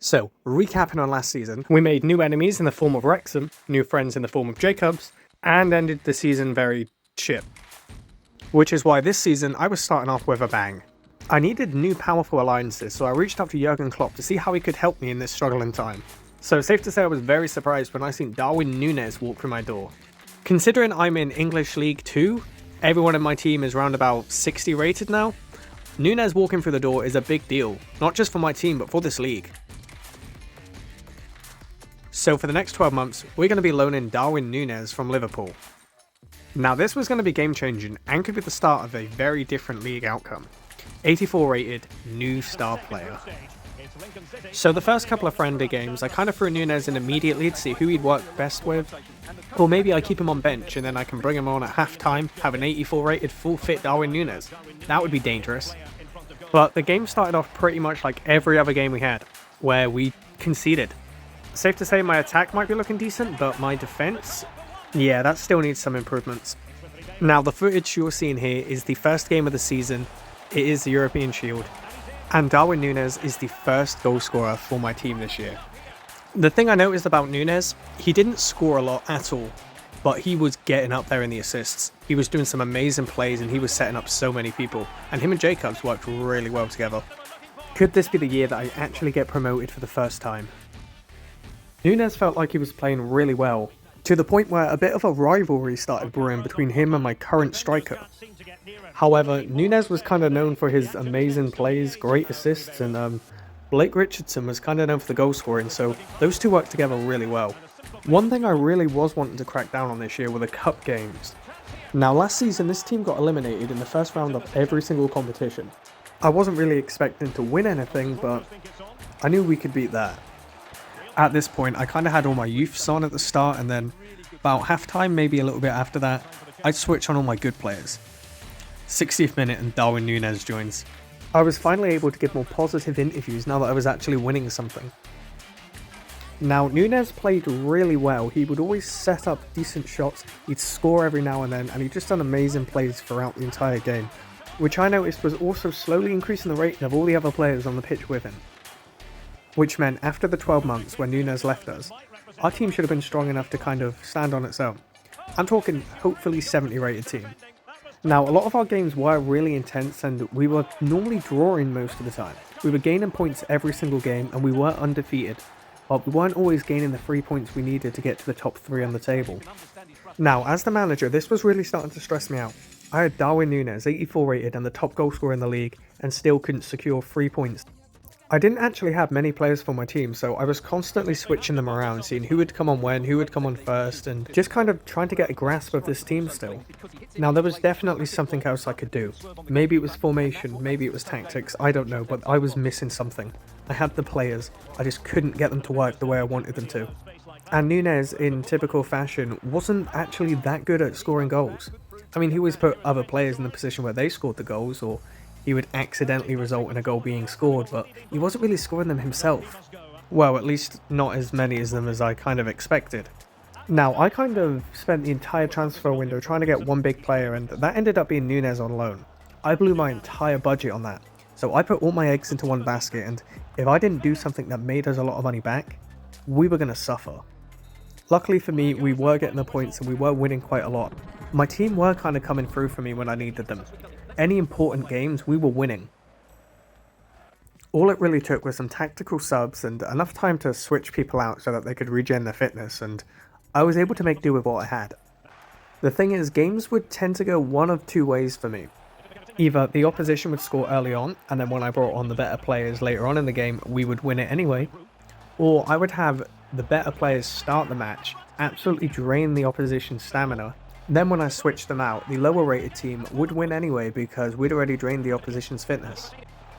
So, recapping on last season, we made new enemies in the form of Wrexham, new friends in the form of Jacobs, and ended the season very shit. Which is why this season I was starting off with a bang. I needed new powerful alliances, so I reached out to Jurgen Klopp to see how he could help me in this struggling time. So safe to say I was very surprised when I seen Darwin Nunez walk through my door. Considering I'm in English League 2, everyone in my team is around about 60 rated now, Nunez walking through the door is a big deal, not just for my team but for this league. So for the next 12 months, we're going to be loaning Darwin Nunez from Liverpool. Now this was going to be game changing and could be the start of a very different league outcome. 84 rated, new star player. So the first couple of friendly games, I kind of threw Nunez in immediately to see who he'd work best with. Or maybe I keep him on bench and then I can bring him on at half time, have an 84 rated full fit Darwin Nunez. That would be dangerous. But the game started off pretty much like every other game we had, where we conceded. Safe to say my attack might be looking decent, but my defense, yeah, that still needs some improvements. Now the footage you're seeing here is the first game of the season. It is the European Shield, and Darwin Nunez is the first goal scorer for my team this year. The thing I noticed about Nunez, he didn't score a lot at all, but he was getting up there in the assists. He was doing some amazing plays and he was setting up so many people, and him and Jacobs worked really well together. Could this be the year that I actually get promoted for the first time? Nunez felt like he was playing really well, to the point where a bit of a rivalry started brewing between him and my current striker. However, Nunez was kind of known for his amazing plays, great assists, and Blake Richardson was kind of known for the goal scoring, so those two worked together really well. One thing I really was wanting to crack down on this year were the cup games. Now last season this team got eliminated in the first round of every single competition. I wasn't really expecting to win anything, but I knew we could beat that. At this point I kind of had all my youths on at the start, and then about half time, maybe a little bit after that, I'd switch on all my good players. 60th minute and Darwin Nunez joins. I was finally able to give more positive interviews now that I was actually winning something. Now Nunez played really well. He would always set up decent shots, he'd score every now and then, and he just done amazing plays throughout the entire game, which I noticed was also slowly increasing the rating of all the other players on the pitch with him. Which meant after the 12 months when Nunez left us, our team should have been strong enough to kind of stand on its own. I'm talking hopefully 70 rated team. Now a lot of our games were really intense and we were normally drawing most of the time. We were gaining points every single game and we were undefeated, but we weren't always gaining the 3 points we needed to get to the top 3 on the table. Now as the manager, this was really starting to stress me out. I had Darwin Nunez 84 rated and the top goal scorer in the league and still couldn't secure 3 points. I didn't actually have many players for my team, so I was constantly switching them around, seeing who would come on when, who would come on first, and just kind of trying to get a grasp of this team still. Now there was definitely something else I could do. Maybe it was formation, maybe it was tactics, I don't know, but I was missing something. I had the players, I just couldn't get them to work the way I wanted them to. And Nunez, in typical fashion, wasn't actually that good at scoring goals. I mean, he always put other players in the position where they scored the goals, or he would accidentally result in a goal being scored, but he wasn't really scoring them himself. Well, at least not as many of them as I kind of expected. Now, I kind of spent the entire transfer window trying to get one big player, and that ended up being Nunez on loan. I blew my entire budget on that, so I put all my eggs into one basket, and if I didn't do something that made us a lot of money back, we were going to suffer. Luckily for me, we were getting the points and we were winning quite a lot. My team were kind of coming through for me when I needed them. Any important games, we were winning. All it really took was some tactical subs and enough time to switch people out so that they could regen their fitness, and I was able to make do with what I had. The thing is, games would tend to go one of two ways for me. Either the opposition would score early on, and then when I brought on the better players later on in the game, we would win it anyway. Or I would have the better players start the match, absolutely drain the opposition's stamina. Then when I switched them out, the lower rated team would win anyway because we'd already drained the opposition's fitness.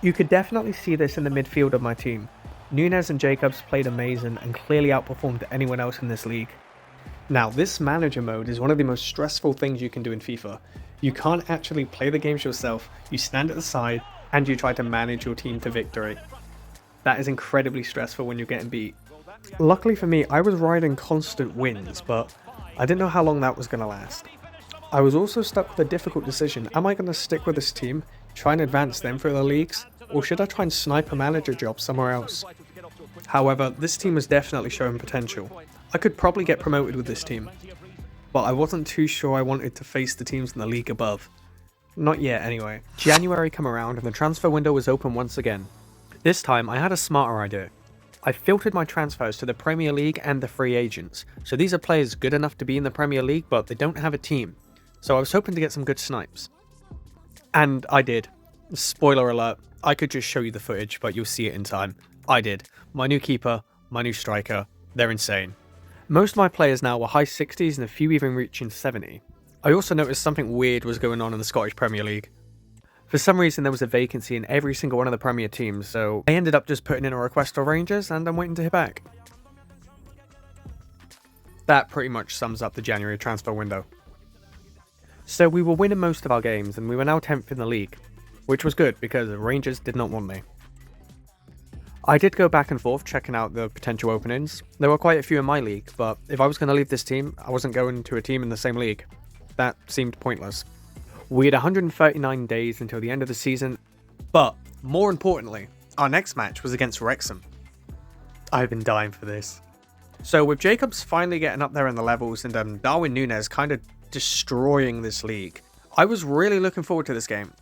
You could definitely see this in the midfield of my team. Nunez and Jacobs played amazing and clearly outperformed anyone else in this league. Now this manager mode is one of the most stressful things you can do in FIFA. You can't actually play the games yourself, you stand at the side and you try to manage your team to victory. That is incredibly stressful when you're getting beat. Luckily for me, I was riding constant wins, but I didn't know how long that was going to last. I was also stuck with a difficult decision. Am I going to stick with this team, try and advance them through the leagues, or should I try and snipe a manager job somewhere else? However, this team was definitely showing potential. I could probably get promoted with this team, but I wasn't too sure I wanted to face the teams in the league above. Not yet anyway. January come around and the transfer window was open once again. This time I had a smarter idea. I filtered my transfers to the Premier League and the free agents, so these are players good enough to be in the Premier League but they don't have a team, so I was hoping to get some good snipes. And I did. Spoiler alert, I could just show you the footage but you'll see it in time. I did. My new keeper, my new striker, they're insane. Most of my players now were high 60s and a few even reaching 70. I also noticed something weird was going on in the Scottish Premier League. For some reason there was a vacancy in every single one of the Premier teams, so I ended up just putting in a request to Rangers and I'm waiting to hear back. That pretty much sums up the January transfer window. So we were winning most of our games and we were now 10th in the league, which was good because Rangers did not want me. I did go back and forth checking out the potential openings. There were quite a few in my league, but if I was going to leave this team, I wasn't going to a team in the same league. That seemed pointless. We had 139 days until the end of the season, but more importantly, our next match was against Wrexham. I've been dying for this. So with Jacobs finally getting up there in the levels and Darwin Nunez kind of destroying this league, I was really looking forward to this game.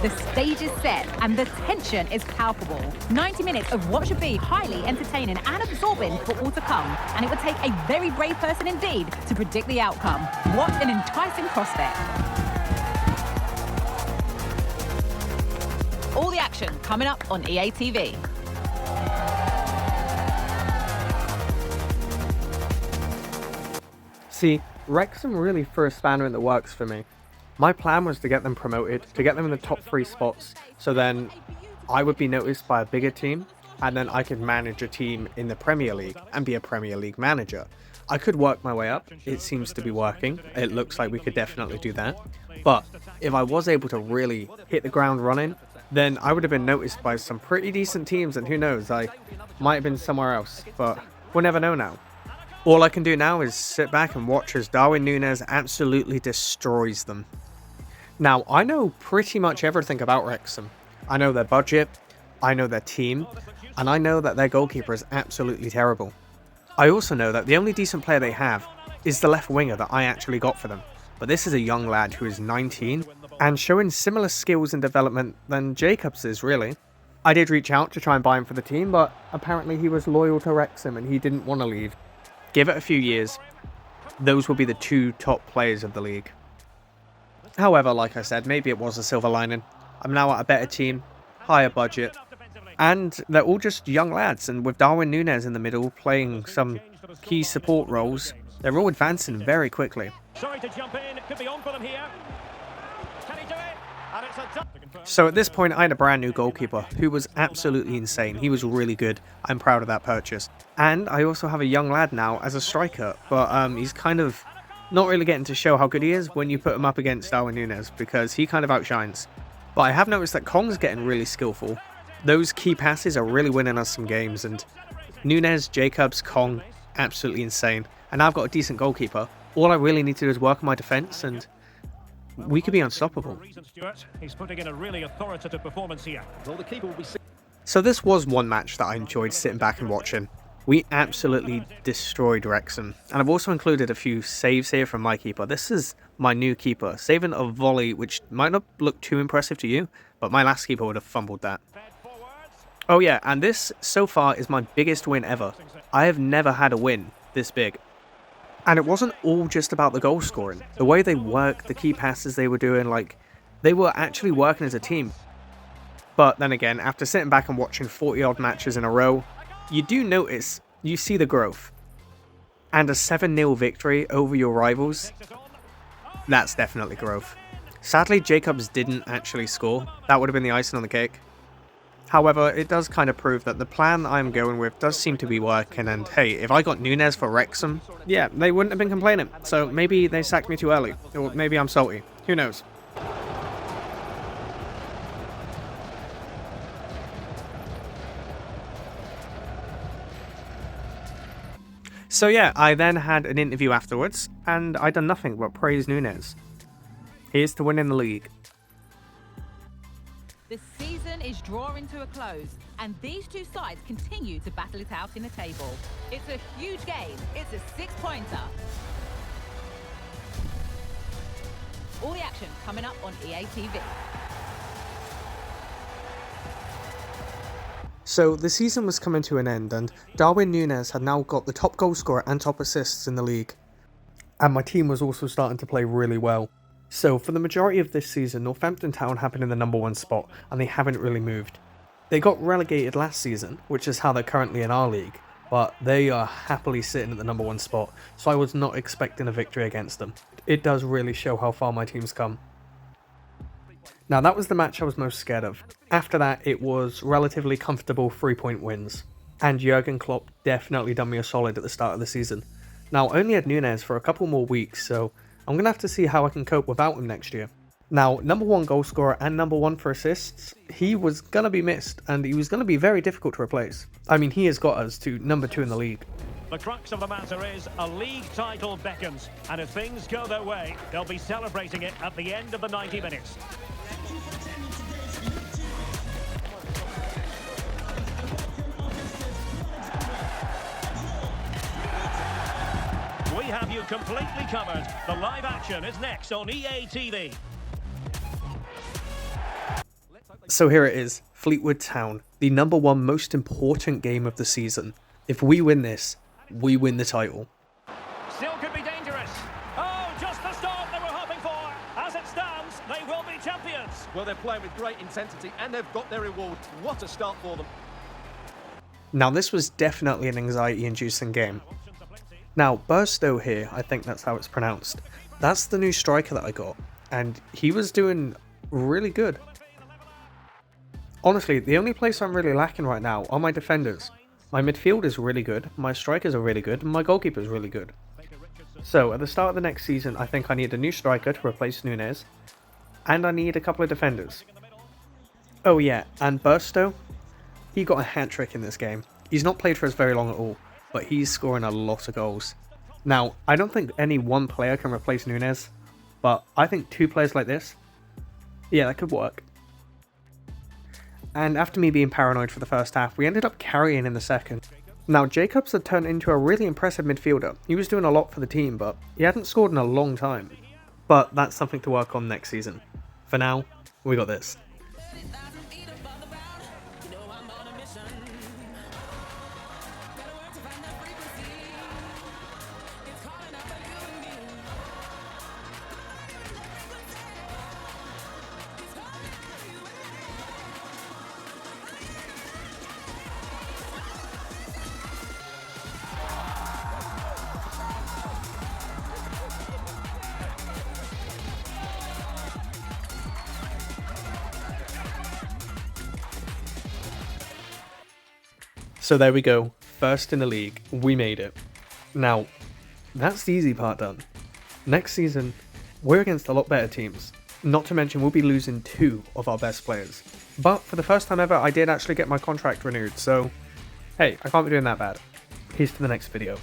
The stage is set and the tension is palpable. 90 minutes of what should be highly entertaining and absorbing football to come, and it would take a very brave person indeed to predict the outcome. What an enticing prospect. All the action coming up on EA TV. See, Wrexham really threw a spanner in the works for me. My plan was to get them promoted, to get them in the top 3 spots, so then I would be noticed by a bigger team, and then I could manage a team in the Premier League and be a Premier League manager. I could work my way up, it seems to be working, it looks like we could definitely do that, but if I was able to really hit the ground running, then I would have been noticed by some pretty decent teams, and who knows, I might have been somewhere else, but we'll never know now. All I can do now is sit back and watch as Darwin Nunez absolutely destroys them. Now, I know pretty much everything about Wrexham. I know their budget, I know their team, and I know that their goalkeeper is absolutely terrible. I also know that the only decent player they have is the left winger that I actually got for them. But this is a young lad who is 19 and showing similar skills and development than Jacobs is, really. I did reach out to try and buy him for the team, but apparently he was loyal to Wrexham and he didn't want to leave. Give it a few years, those will be the 2 top players of the league. However, like I said, maybe it was a silver lining. I'm now at a better team, higher budget, and they're all just young lads, and with Darwin Nunez in the middle playing some key support roles, they're all advancing very quickly. Sorry to jump in, it could be on for them here. Can he do it? And it's a So at this point I had a brand new goalkeeper who was absolutely insane. He was really good. I'm proud of that purchase. And I also have a young lad now as a striker, but he's kind of not really getting to show how good he is when you put him up against Darwin Nunez because he kind of outshines. But I have noticed that Kong's getting really skillful. Those key passes are really winning us some games, and Nunez, Jacobs, Kong, absolutely insane. And now I've got a decent goalkeeper. All I really need to do is work on my defence and we could be unstoppable. He's putting in a really authoritative performance here. So this was one match that I enjoyed sitting back and watching. We absolutely destroyed Wrexham, and I've also included a few saves here from my keeper. This is my new keeper, saving a volley which might not look too impressive to you, but my last keeper would have fumbled that. Oh yeah, and this so far is my biggest win ever. I have never had a win this big. And it wasn't all just about the goal scoring. The way they worked, the key passes they were doing, like, they were actually working as a team. But then again, after sitting back and watching 40 odd matches in a row, you do notice, you see the growth. And a 7-0 victory over your rivals, that's definitely growth. Sadly, Jacobs didn't actually score. That would have been the icing on the cake. However, it does kind of prove that the plan I'm going with does seem to be working, and hey, if I got Nunez for Wrexham, yeah, they wouldn't have been complaining. So maybe they sacked me too early, or maybe I'm salty. Who knows? So yeah, I then had an interview afterwards, and I done nothing but praise Nunez. Here's to winning the league. The season is drawing to a close, and these two sides continue to battle it out in the table. It's a huge game. It's a 6-pointer. All the action coming up on EA TV. So the season was coming to an end, and Darwin Nunez had now got the top goal scorer and top assists in the league. And my team was also starting to play really well. So for the majority of this season, Northampton Town have been in the number 1 spot, and they haven't really moved. They got relegated last season, which is how they're currently in our league, but they are happily sitting at the number 1 spot, so I was not expecting a victory against them. It does really show how far my team's come. Now that was the match I was most scared of. After that, it was relatively comfortable 3-point wins. And Jurgen Klopp definitely done me a solid at the start of the season. Now I only had Nunez for a couple more weeks, so I'm going to have to see how I can cope without him next year. Now, number 1 goal scorer and number 1 for assists, he was going to be missed, and he was going to be very difficult to replace. I mean, he has got us to number 2 in the league. The crux of the matter is a league title beckons, and if things go their way, they'll be celebrating it at the end of the 90 minutes. We have you completely covered. The live action is next on EA TV. So here it is, Fleetwood Town, the number 1 most important game of the season. If we win this, we win the title. Still could be dangerous. Oh, just the start they were hoping for. As it stands, they will be champions. Well, they're playing with great intensity and they've got their reward. What a start for them. Now this was definitely an anxiety-inducing game. Now, Burstow here, I think that's how it's pronounced. That's the new striker that I got, and he was doing really good. Honestly, the only place I'm really lacking right now are my defenders. My midfield is really good, my strikers are really good, and my goalkeeper is really good. So, at the start of the next season, I think I need a new striker to replace Nunez, and I need a couple of defenders. Oh yeah, and Burstow, he got a hat-trick in this game. He's not played for us very long at all, but he's scoring a lot of goals. Now, I don't think any one player can replace Nunez, but I think 2 players like this, yeah, that could work. And after me being paranoid for the first half, we ended up carrying in the second. Now, Jacobs had turned into a really impressive midfielder. He was doing a lot for the team, but he hadn't scored in a long time. But that's something to work on next season. For now, we got this. So there we go, first in the league, we made it. Now, that's the easy part done. Next season, we're against a lot better teams. Not to mention we'll be losing 2 of our best players. But for the first time ever, I did actually get my contract renewed, so hey, I can't be doing that bad. Here's to the next video.